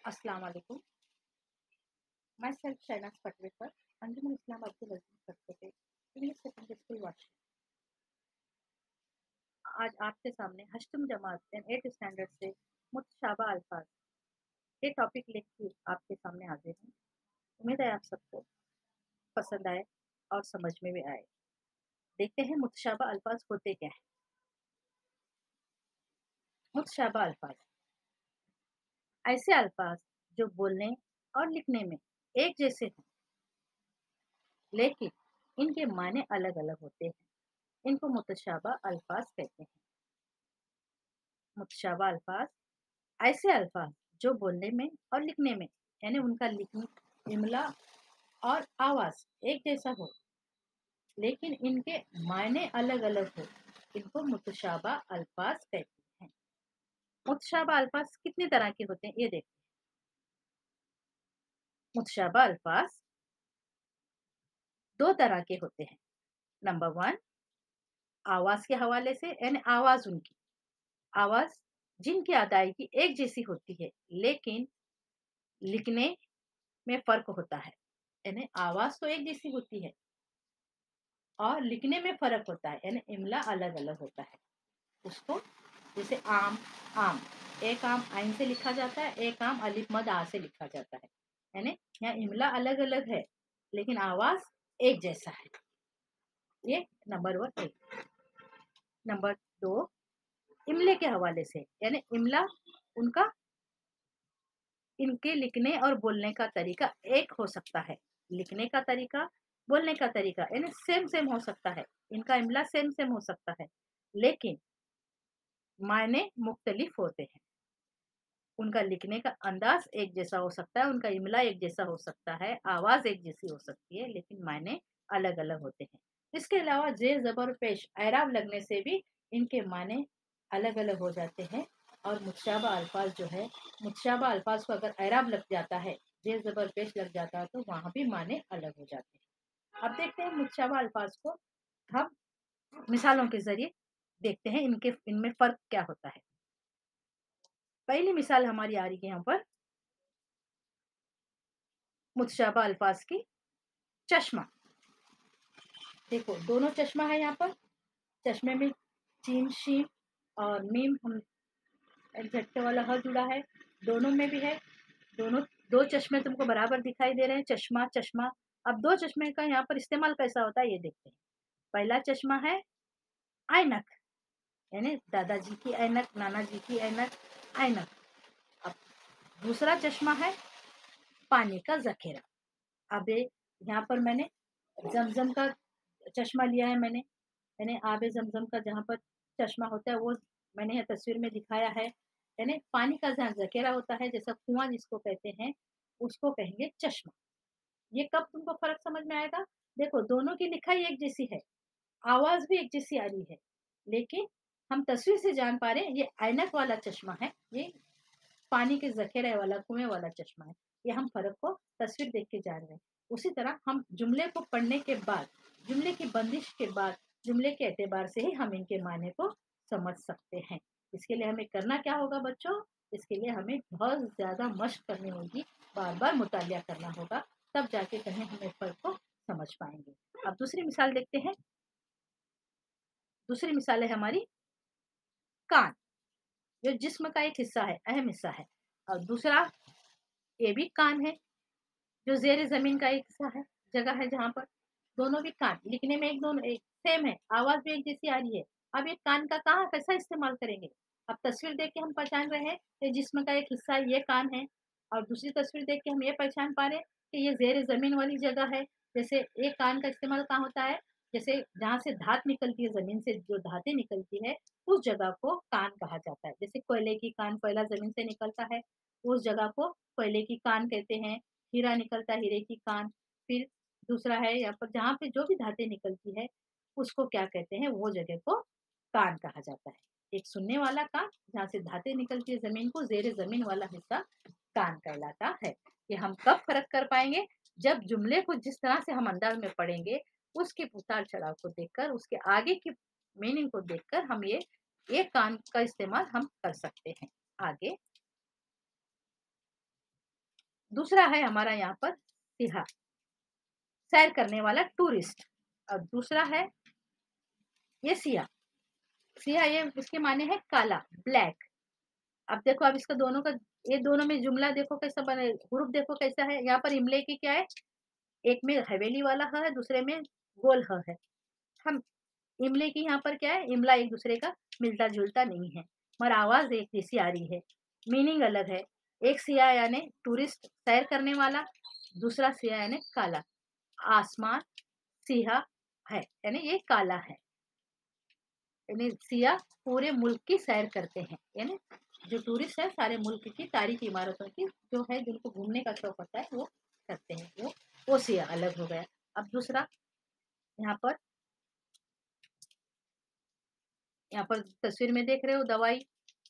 अस्सलाम वालेकुम। मैं सेल्फ शहनाज पटवेकर, अंजुमन इस्लाम अब्दुल अजीज करते इंग्लिश सेकेंडरी स्कूल वाशी। आज आपके सामने हश्तम जमात एंड 8th स्टैंडर्ड से मुतशाबा अल्फाज ये टॉपिक लेकर आपके सामने हाजिर हूँ। उम्मीद है आप सबको पसंद आए और समझ में भी आए। देखते हैं मुतशाबा अल्फाज होते क्या है। मुतशाबा अल्फाज ऐसे अल्फाज जो बोलने और लिखने में एक जैसे हों, लेकिन इनके माने अलग अलग होते हैं। इनको मुतशाबा अल्फाज कहते हैं। मुतशाबा अल्फाज ऐसे अल्फाज जो बोलने में और लिखने में यानी उनका लिखने इमला और आवाज एक जैसा हो, लेकिन इनके मायने अलग अलग हो, इनको मुतशाबा अल्फाज कहते हैं। मुतशाबा अल्फाज कितने तरह के होते हैं ये देखते हैं। मुतशाबा अल्फाज दो तरह के होते हैं। नंबर वन, आवाज के हवाले से यानी आवाज उनकी आवाज जिनकी अदायगी एक जैसी होती है, लेकिन लिखने में फर्क होता है। यानी आवाज तो एक जैसी होती है और लिखने में फर्क होता है, यानी इमला अलग अलग होता है। उसको जैसे आम, आम, एक आम आइन से लिखा जाता है, एक आम अलिफ मद आ से लिखा जाता है। यानी यहाँ इमला अलग अलग है, लेकिन आवाज एक जैसा है। ये नंबर वन एक। नंबर दो, इमले के हवाले से यानी इमला उनका इनके लिखने और बोलने का तरीका एक हो सकता है। लिखने का तरीका, बोलने का तरीका यानी सेम सेम हो सकता है। इनका इमला सेम सेम हो सकता है, लेकिन मायने मुख्तलिफ होते हैं। उनका लिखने का अंदाज एक जैसा हो सकता है, उनका इमला एक जैसा हो सकता है, आवाज एक जैसी हो सकती है, लेकिन मायने अलग अलग होते हैं। इसके अलावा जेर जबर पेश एराब लगने से भी इनके मायने अलग अलग हो जाते हैं। और मुतशाबा अल्फाज जो है, मुतशाबा अल्फाज को अगर एराब लग जाता है, जेर जबर पेश लग जाता है, तो वहां भी मायने अलग हो जाते हैं। अब देखते हैं मुतशाबा अल्फाज को हम मिसालों के जरिए देखते हैं इनमें फर्क क्या होता है। पहली मिसाल हमारी आ रही है यहाँ पर मुतशाबा अल्फाज की, चश्मा। देखो दोनों चश्मा है यहाँ पर। चश्मे में चीन शीन और मीम हम झटके वाला ह जुड़ा है, दोनों में भी है। दोनों दो चश्मे तुमको बराबर दिखाई दे रहे हैं, चश्मा चश्मा। अब दो चश्मे का यहाँ पर इस्तेमाल कैसा होता है ये देखते हैं। पहला चश्मा है ऐनक, यानी दादाजी की ऐनक, नाना जी की ऐनक, ऐनक। अब दूसरा चश्मा है पानी का जखेरा। अब यहाँ पर मैंने जमजम का चश्मा लिया है, मैंने आबे जमजम का जहाँ पर चश्मा होता है वो मैंने यहाँ तस्वीर में दिखाया है। यानी पानी का जहाँ जखेरा होता है, जैसा कुआं जिसको कहते हैं, उसको कहेंगे चश्मा। ये कब तुमको फर्क समझ में आएगा? देखो दोनों की लिखाई एक जैसी है, आवाज भी एक जैसी आ रही है, लेकिन हम तस्वीर से जान पा रहे हैं ये ऐनक वाला चश्मा है, ये पानी के जखेरे वाला कुएं वाला चश्मा है। ये हम फर्क को तस्वीर देख के जान रहे हैं। उसी तरह हम जुमले को पढ़ने के बाद, जुमले की बंदिश के बाद, जुमले के एतबार से ही हम इनके माने को समझ सकते हैं। इसके लिए हमें करना क्या होगा बच्चों? इसके लिए हमें बहुत ज्यादा मशक करनी होगी, बार बार मुतालिया करना होगा, तब जाके कहीं हमें फर्क को समझ पाएंगे। अब दूसरी मिसाल देखते हैं। दूसरी मिसाल है हमारी कान, जो जिस्म का एक हिस्सा है, अहम हिस्सा है। और दूसरा ये भी कान है, जो ज़ेर ज़मीन का एक हिस्सा है, जगह है जहाँ पर दोनों भी कान लिखने में एक दोनों एक सेम है, आवाज़ भी एक जैसी आ रही है। अब ये कान का कहाँ कैसा इस्तेमाल करेंगे? अब तस्वीर देख के हम पहचान रहे हैं कि जिस्म का एक हिस्सा ये कान है, और दूसरी तस्वीर देख के हम ये पहचान पा रहे हैं कि ये ज़ेर ज़मीन वाली जगह है। जैसे एक कान का इस्तेमाल कहाँ होता है? जैसे जहाँ से धात निकलती है, ज़मीन से जो धातें निकलती है, उस जगह को कान कहा जाता है। जैसे कोयले की कान, कोयला ज़मीन से निकलता है, उस जगह को कोयले की कान कहते हैं। हीरा निकलता है, हीरे की कान। फिर दूसरा है यहाँ पर जहाँ पे जो भी धातें निकलती है, उसको क्या कहते हैं? वो जगह को कान कहा जाता है। एक सुनने वाला कान, जहाँ से धातें निकलती है ज़मीन को, ज़ेरे ज़मीन वाला हिस्सा कान कहलाता है। ये हम कब फ़र्क कर पाएँगे? जब जुमले को जिस तरह से हम अंदाज़ में पढ़ेंगे, उसके उतार-चढ़ाव को देखकर, उसके आगे की मीनिंग को देखकर हम ये कान का इस्तेमाल हम कर सकते हैं। आगे दूसरा है हमारा यहाँ पर सिहा, सैर करने वाला टूरिस्ट। और दूसरा है ये सिया। सिया ये इसके माने है काला, ब्लैक। अब देखो, अब इसका दोनों का, ये दोनों में जुमला देखो कैसा बने, ग्रुप देखो कैसा है। यहाँ पर इमले की क्या है, एक में हवेली वाला ह है, दूसरे में गोल ह है। हम इमले की यहाँ पर क्या है, इमला एक दूसरे का मिलता जुलता नहीं है, मगर आवाज एक जैसी आ रही है, मीनिंग अलग है। एक सिया यानी टूरिस्ट, सैर करने वाला, दूसरा सिया यानी काला। आसमान सिया है यानी ये काला है, यानी सिया पूरे मुल्क की सैर करते हैं, यानी जो टूरिस्ट है सारे मुल्क की तारीखी इमारतों की जो है, जिनको घूमने का शौक होता है वो करते हैं, वो सिया अलग हो गया। अब दूसरा यहाँ पर, यहाँ पर तस्वीर में देख रहे हो दवाई,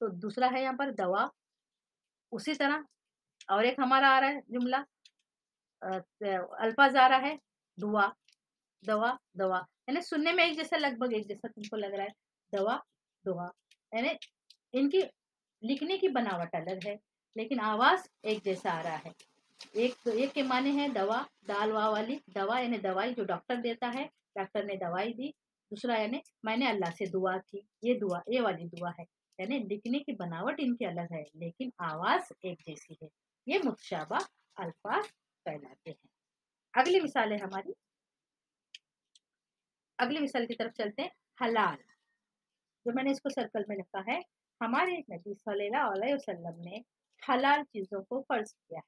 तो दूसरा है यहाँ पर दवा। उसी तरह और एक हमारा आ रहा है जुमला, अल्फाज आ रहा है दुआ, दवा, दवा, यानी सुनने में एक जैसा, लगभग एक जैसा तुमको लग रहा है, दवा, दुआ, यानी इनकी लिखने की बनावट अलग है लेकिन आवाज एक जैसा आ रहा है। एक तो एक के माने हैं दवा, दाल वा वाली दवा यानी दवाई जो डॉक्टर देता है, डॉक्टर ने दवाई दी। दूसरा यानी मैंने अल्लाह से दुआ की, ये दुआ, ये वाली दुआ है। यानी लिखने की बनावट इनकी अलग है लेकिन आवाज एक जैसी है, ये मुतशाबा अल्फाज कहलाते हैं। अगली मिसाल है हमारी, अगली मिसाल की तरफ चलते हैं। हलाल, जो मैंने इसको सर्कल में लिखा है, हमारे नबी सल्लल्लाहु अलैहि वसल्लम ने हलाल चीजों को फर्ज किया है,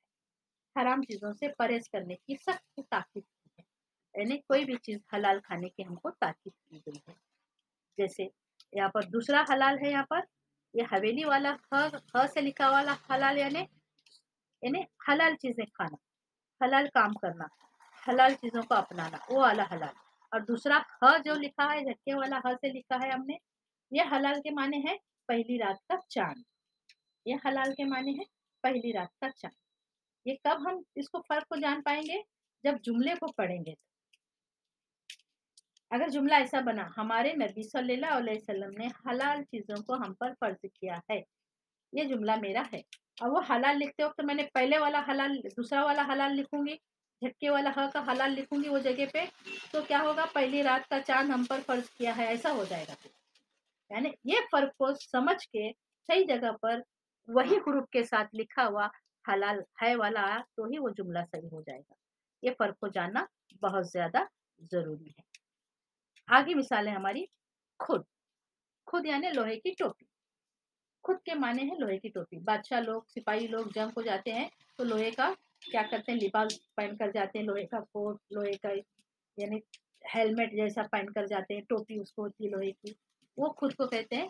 हराम चीजों से परहेज करने की सख्त ताकीद की है, यानी कोई भी चीज हलाल खाने की हमको ताकीद की गई है। जैसे यहाँ पर दूसरा हलाल है, यहाँ पर ये हवेली वाला ह से लिखा वाला हलाल यानी हलाल चीजें खाना, हलाल काम करना, हलाल चीजों को अपनाना, वो वाला हलाल। और दूसरा ह जो लिखा है, झटके वाला ह से लिखा है हमने, ये हलाल के माने है पहली रात का चांद, ये हलाल के माने है पहली रात का चांद। ये कब हम इसको फर्क को जान पाएंगे, जब जुमले को पढ़ेंगे। अगर जुमला ऐसा बना, हमारे नबी सल्लल्लाहु अलैहि वसल्लम ने हलाल चीजों को हम पर फर्ज किया है, ये जुमला मेरा है। और वो हलाल लिखते वक्त तो मैंने पहले वाला हलाल, दूसरा वाला हलाल लिखूंगी, झटके वाला ह का हलाल लिखूंगी वो जगह पे, तो क्या होगा, पहली रात का चांद हम पर फर्ज किया है ऐसा हो जाएगा। यानी ये फर्क को समझ के सही जगह पर वही ग्रुप के साथ लिखा हुआ हलाल है वाला आया तो ही वो जुमला सही हो जाएगा। ये फर्क को जानना बहुत ज्यादा जरूरी है। आगे मिसाल है हमारी खुद। खुद यानी लोहे की टोपी, खुद के माने हैं लोहे की टोपी। बादशाह लोग, सिपाही लोग जंग को जाते हैं तो लोहे का क्या करते हैं, लिबास पहन कर जाते हैं, लोहे का कोट, लोहे का यानी हेलमेट जैसा पहन कर जाते हैं, टोपी उसको होती है लोहे की, वो खुद को कहते हैं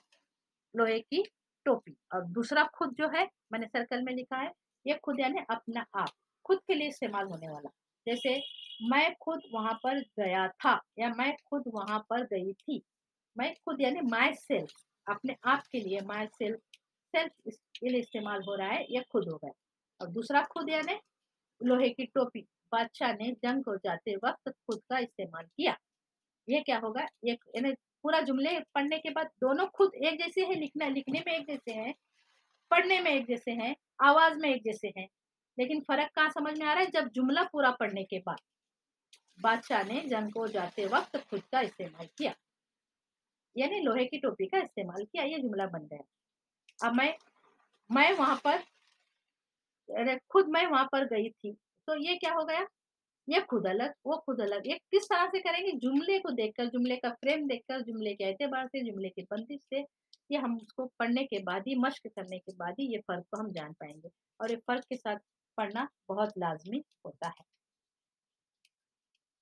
लोहे की टोपी। और दूसरा खुद जो है, मैंने सर्कल में लिखा है, ये खुद यानी अपना आप, खुद के लिए इस्तेमाल होने वाला। जैसे मैं खुद वहां पर गया था या मैं खुद वहां पर गई थी। मैं खुद यानी माई सेल्फ, अपने आप के लिए, माई सेल्फ, सेल्फ के लिए इस्तेमाल हो रहा है, यह खुद हो गया। और दूसरा खुद यानी लोहे की टोपी, बादशाह ने जंग हो जाते वक्त खुद का इस्तेमाल किया, ये क्या होगा, ये यानी पूरा जुमले पढ़ने के बाद दोनों खुद एक जैसे हैं, लिखने में एक जैसे हैं, पढ़ने में एक जैसे हैं, आवाज में एक जैसे हैं, लेकिन फर्क कहाँ समझ में आ रहा है, जब जुमला पूरा पढ़ने के बाद बादशाह ने जंग को जाते वक्त खुद का इस्तेमाल किया, यानी लोहे की टोपी का इस्तेमाल किया, ये जुमला बन गया। अब मैं वहां पर, खुद मैं वहां पर गई थी, तो ये क्या हो गया, ये खुद अलग वो खुद अलग। ये किस तरह से करेंगे, जुमले को देखकर, जुमले का फ्रेम देखकर, जुमले के एतबार से, जुमले की बंदिश से, ये हम उसको पढ़ने के बाद ही, मश्क करने के बाद ही ये फर्क को हम जान पाएंगे। और ये फर्क के साथ पढ़ना बहुत लाजमी होता है।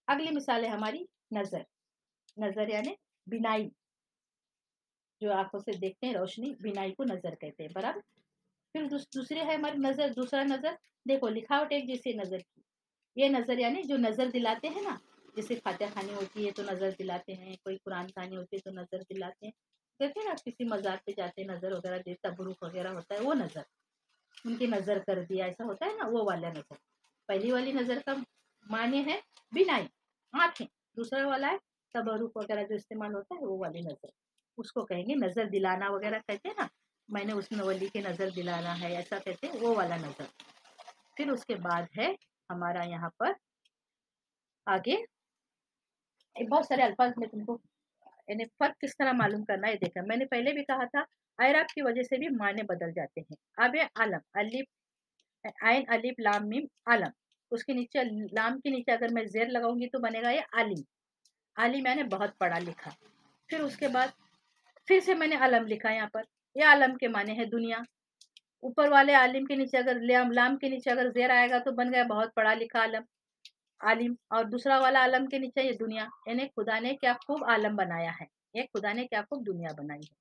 अगली मिसाल है हमारी नजर। नजर यानी बिनाई, जो आंखों से देखते हैं रोशनी, बिनाई को नजर कहते हैं, बराबर। फिर दूसरी है हमारी नजर, दूसरा नजर, देखो लिखावट एक जैसी नजर की, ये नजर यानी जो नजर दिलाते हैं ना, जैसे फातिहा खानी होती है तो नजर दिलाते हैं, कोई कुरान खानी होती है तो नजर दिलाते हैं, कहते हैं ना किसी मजार पे जाते हैं नजर वगैरह दे, तबरुक वगैरह होता है, वो नजर, उनकी नजर कर दिया ऐसा होता है ना, वो वाला नजर। पहली वाली नजर का माने है बिनाई, आंखें। दूसरा वाला है तबरुक वगैरह जो इस्तेमाल होता है, वो वाली नजर, उसको कहेंगे नजर दिलाना वगैरह कहते हैं ना, मैंने उसमें वली की नजर दिलाना है ऐसा कहते हैं, वो वाला नजर। फिर उसके बाद है हमारा यहाँ पर आगे बहुत सारे अल्फाज में तुमको यानी फर्क किस तरह मालूम करना है देखा। मैंने पहले भी कहा था ऐराब की वजह से भी मायने बदल जाते हैं। अब ये आलम, अलिफ आइन अलिफ लाम मीम आलम, उसके नीचे लाम के नीचे अगर मैं जेर लगाऊंगी तो बनेगा ये आलिम। आलिम मैंने बहुत पढ़ा लिखा। फिर उसके बाद फिर से मैंने आलम लिखा यहाँ पर, ये आलम के माने है दुनिया। ऊपर वाले आलिम के नीचे अगर लाम के नीचे अगर जेर आएगा तो बन गया बहुत पढ़ा लिखा आलम आलिम। और दूसरा वाला आलम के नीचे ये दुनिया, यानी खुदा ने क्या खूब आलम बनाया है, ये खुदा ने क्या खूब दुनिया बनाई है।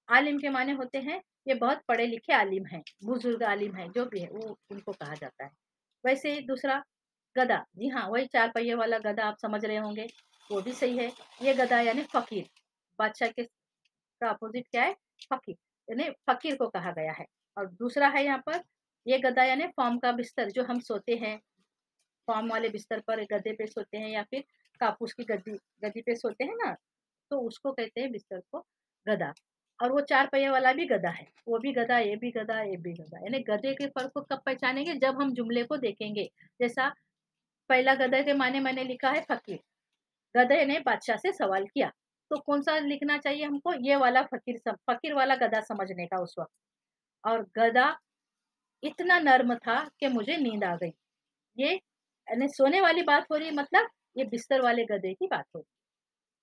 आलिम के माने होते हैं ये बहुत पढ़े लिखे आलिम हैं, बुजुर्ग आलिम हैं, जो भी है वो उनको कहा जाता है। वैसे ही दूसरा गधा, जी हाँ वही 4 पहिए वाला गधा आप समझ रहे होंगे, वो भी सही है। ये गधा यानी फकीर, बादशाह के का अपोजिट क्या है, फकीर, यानी फकीर को कहा गया है। और दूसरा है यहाँ पर ये गधा यानी फॉर्म का बिस्तर, जो हम सोते हैं फॉर्म वाले बिस्तर पर गद्दे पे सोते हैं या फिर कापूस की गद्दी गद्दी पे सोते हैं ना, तो उसको कहते हैं बिस्तर को गधा। और वो 4 पहिए वाला भी गधा है, वो भी गधा, ये भी गधा, ये भी गधा। यानी गधे के फर्क को कब पहचानेंगे, जब हम जुमले को देखेंगे। जैसा पहला गधे के माने मैंने लिखा है फकीर, गधे ने बादशाह से सवाल किया, तो कौन सा लिखना चाहिए हमको, ये वाला फकीर वाला गधा समझने का उस वक्त। और गधा इतना नर्म था कि मुझे नींद आ गई, ये यानी सोने वाली बात हो रही, मतलब ये बिस्तर वाले गधे की बात हो रही।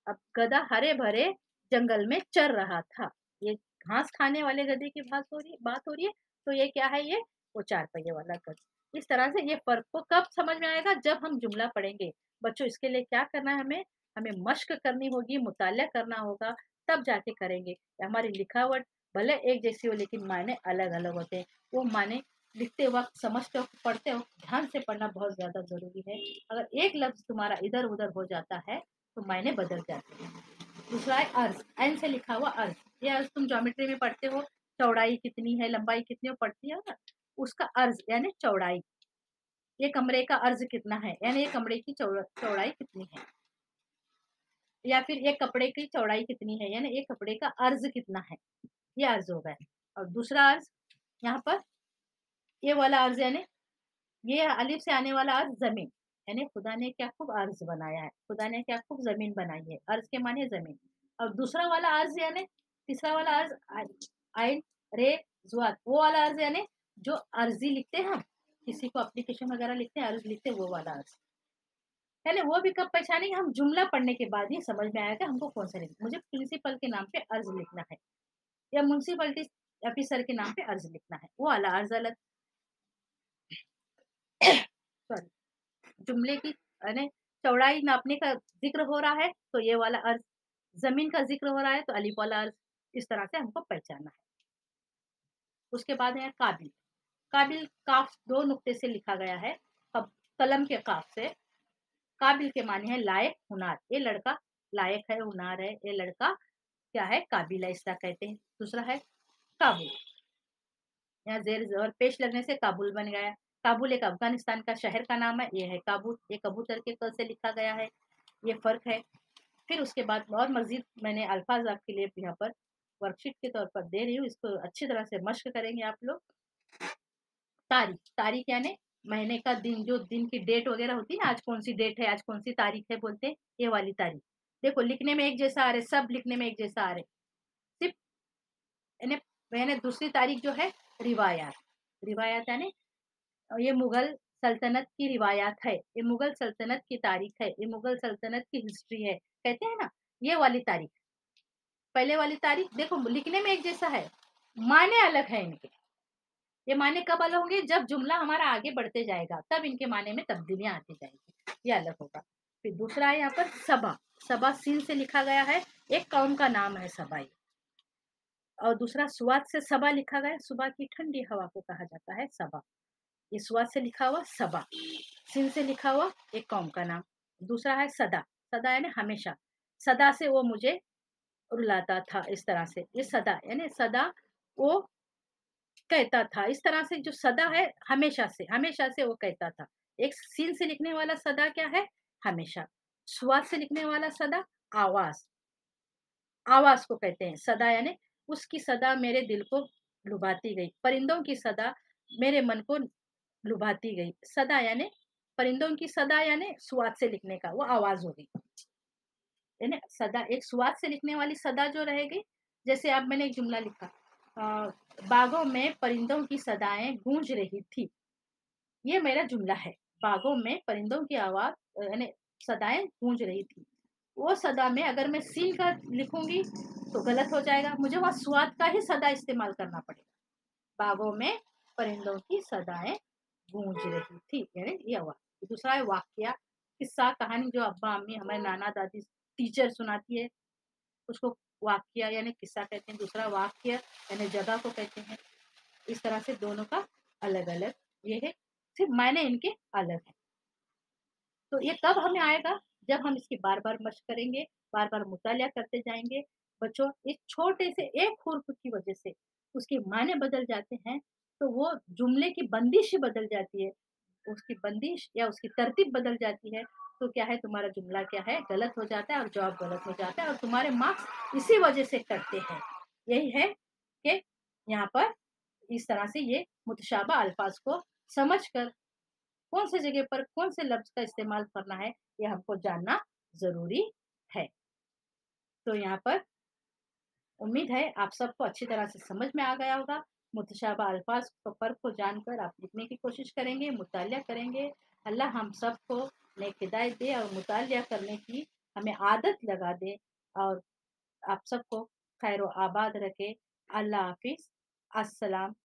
अब गधा हरे भरे जंगल में चर रहा था, ये घास खाने वाले गधे की बात हो रही है। तो ये क्या है, ये वो 4 पहिए वाला गधा। इस तरह से ये फर्क को कब समझ में आएगा, जब हम जुमला पढ़ेंगे। बच्चों इसके लिए क्या करना है, हमें हमें मश्क करनी होगी, मुताला करना होगा, तब जाके करेंगे। हमारी लिखावट भले एक जैसी हो लेकिन मायने अलग अलग होते हैं। वो माने लिखते वक्त, समझते वक्त, पढ़ते वक्त ध्यान से पढ़ना बहुत ज्यादा जरूरी है। अगर एक लफ्ज तुम्हारा इधर उधर हो जाता है तो मायने बदल जाते हैं। दूसरा है अर्ज, एन से लिखा हुआ अर्ज। ये अर्ज तुम ज्योमेट्री में पढ़ते हो, चौड़ाई कितनी है लंबाई कितनी हो पढ़ती है ना, उसका अर्ज यानी चौड़ाई। ये कमरे का अर्ज कितना है, यानी ये कमरे की चौड़ाई कितनी है। या फिर ये कपड़े की चौड़ाई कितनी है, यानी ये कपड़े का अर्ज कितना है, ये अर्ज होगा। और दूसरा अर्ज यहाँ पर ये वाला अर्ज यानी ये अलिफ से आने वाला अर्ज जमीन, यानी खुदा ने क्या खूब अर्ज बनाया है, खुदा ने क्या खूब जमीन बनाई है, अर्ज के माने जमीन। और दूसरा वाला अर्ज यानी तीसरा वाला अर्ज आइन रे जुआत, वो वाला अर्ज यानी जो अर्जी लिखते हैं हम, किसी को एप्लीकेशन वगैरह लिखते हैं अर्ज लिखते हैं, वो वाला अर्ज। पहले वो भी कब पहचानेंगे, हम जुमला पढ़ने के बाद ही समझ में आएगा हमको कौन सा लिखना, मुझे प्रिंसिपल के नाम पे अर्ज लिखना है या म्यूनसिपलिटी ऑफिसर के नाम पे अर्ज लिखना है, वो वाला अर्ज अलग। सॉरी, जुमले की यानी चौड़ाई नापने का जिक्र हो रहा है तो ये वाला अर्ज, जमीन का जिक्र हो रहा है तो अलिफ वाला अर्ज। इस तरह से हमको पहचानना है। उसके बाद है काबिल। काबिल काफ 2 नुक्ते से लिखा गया है, कलम के काफ से। काबिल के माने है लायक, हुनार, ये लड़का लायक है, हुनार है, ये लड़का क्या है, काबिल है, ऐसा कहते हैं। दूसरा है काबुल, यहाँ जेर और पेश लगने से काबुल बन गया। काबुल एक अफगानिस्तान का शहर का नाम है, ये है काबुल, ये कबूतर के क से लिखा गया है, ये फर्क है। फिर उसके बाद और मजीद मैंने अल्फाज आपके लिए यहाँ पर वर्कशीट के तौर पर दे रही हूँ, इसको अच्छी तरह से मश्क करेंगे आप लोग। तारीख, तारीख यानी महीने का दिन, जो दिन की डेट वगैरह होती है ना, आज कौन सी डेट है, आज कौन सी तारीख है बोलते हैं, ये वाली तारीख। देखो लिखने में एक जैसा आ रहे, सब लिखने में एक जैसा आ रहे, सिर्फ यानी मैंने दूसरी तारीख जो है रिवायात, रिवायात यानी ये मुगल सल्तनत की रिवायात है, ये मुगल सल्तनत की तारीख है, ये मुगल सल्तनत की हिस्ट्री है, कहते हैं ना, ये वाली तारीख। पहले वाली तारीख देखो लिखने में एक जैसा है, माने अलग है इनके। ये माने कब अलग होंगे, जब जुमला हमारा आगे बढ़ते जाएगा तब इनके माने में तब्दीलियां आती जाएगी, ये अलग होगा। फिर दूसरा है यहाँ पर सबा, सबा सीन से लिखा गया है, एक कौम का नाम है सबाई। और दूसरा सुवात से सबा लिखा गया, सुबह की ठंडी हवा को कहा जाता है सबा, ये सुवात से लिखा हुआ सबा। सिन से लिखा हुआ एक कौम का नाम। दूसरा है सदा, सदा यानी हमेशा, सदा से वो मुझे रुलाता था, इस तरह से ये सदा यानी सदा वो कहता था, इस तरह से जो सदा है हमेशा से वो कहता था। एक सीन से लिखने वाला सदा क्या है, हमेशा। स्वाद से लिखने वाला सदा आवाज, आवाज को कहते हैं सदा, यानी उसकी सदा मेरे दिल को लुभाती गई, परिंदों की सदा मेरे मन को लुभाती गई। सदा यानी परिंदों की सदा यानी स्वाद से लिखने का, वो आवाज़ हो गई। यानी सदा एक स्वाद से लिखने वाली सदा जो रहेगी, जैसे अब मैंने एक जुमला लिखा, बागों में परिंदों की सदाएँ गूंज रही थी। ये मेरा जुमला है। बागों में परिंदों की आवाज़ यानी सदाएँ गूंज रही थी। वो सदा में अगर मैं सील का लिखूँगी तो गलत हो जाएगा, मुझे वहाँ स्वाद का ही सदा इस्तेमाल करना पड़ेगा। बागों में परिंदों की सदाएँ गूंज रही थी, यानी ये हुआ। दूसरा है वाकया, किस्सा, कहानी जो अब्बा-अम्मी, हमारे नाना-दादी, टीचर सुनाती है, उसको वाकया यानी किस्सा कहते हैं। दूसरा वाक्य यानी जगह को कहते हैं। इस तरह से दोनों का अलग-अलग ये है, सिर्फ़ मायने इनके अलग हैं। तो ये कब हमें आएगा? जब हम इसकी बार-बार मशक करेंगे, बार-बार मुतालिया करते जाएँगे। बच्चों, इस छोटे से एक हुर्फ की वजह से उसके मायने बदल जाते हैं, तो वो जुमले की बंदिश ही बदल जाती है। उसकी बंदिश या उसकी तरतीब बदल जाती है, तो क्या है, तुम्हारा जुमला क्या है, गलत हो जाता है और जवाब गलत हो जाता है और तुम्हारे मार्क्स इसी वजह से कटते हैं। यही है कि यहाँ पर इस तरह से ये मुतशाबा अल्फाज़ को समझकर कौन सी जगह पर कौन से लफ्ज़ का इस्तेमाल करना है, ये हमको जानना ज़रूरी है। तो यहाँ पर उम्मीद है आप सबको अच्छी तरह से समझ में आ गया होगा। मुतशाबा अल्फाज़ क फ़र्क को जानकर आप लिखने की कोशिश करेंगे, मुतालिया करेंगे। अल्लाह हम सबको नेक हिदायत दे और मुतालिया करने की हमें आदत लगा दे और आप सबको खैर-ओ-आबाद रखे। अल्लाह हाफ़िज़। अस्सलाम